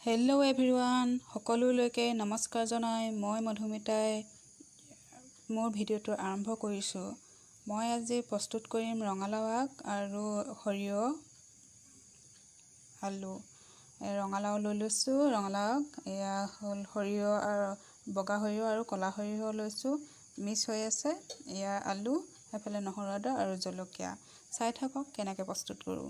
Hello' everyone, সকলোলৈকে নমস্কাৰ জনাই মই মধুমিতাই মোৰ ভিডিঅ'টো আৰম্ভ কৰিছোঁ। মই আজি প্ৰস্তুত কৰিম ৰঙালাও আগ আৰু সৰিয়হ আলু। ৰঙালাও লৈ লৈছোঁ, ৰঙালাও আগ, এয়া হ'ল সৰিয়হ আৰু বগা সৰিয়হ আৰু ক'লা সৰিয়হ লৈছোঁ, মিক্স হৈ আছে। এয়া আলু, এফালে নহৰু আদা আৰু জলকীয়া। চাই থাকক কেনেকৈ প্ৰস্তুত কৰোঁ।